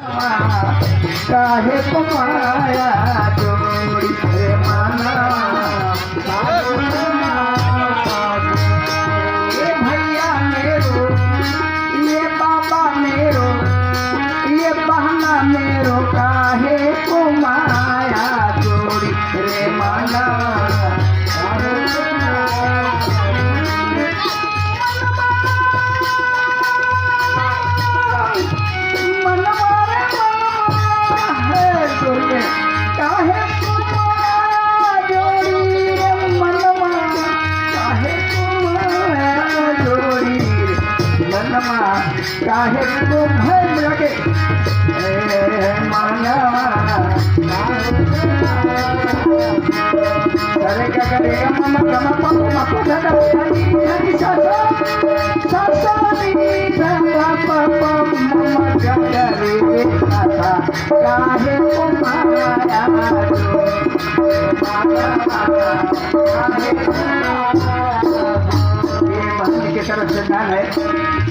काहे पमाया जोड़ी रे माना ये भैया मेरो ये बाबा मेरो ये बहना मेरो काहे पमाया जोड़ी रे माना काहे को भय लगे मानवा अरे क्या करेगा मम्मा कमा पापा पापा दादा हरी सासा सासा नी पापा मम्मा क्या करे सासा काहे को माया ये मंदिर के तरफ से गाना है।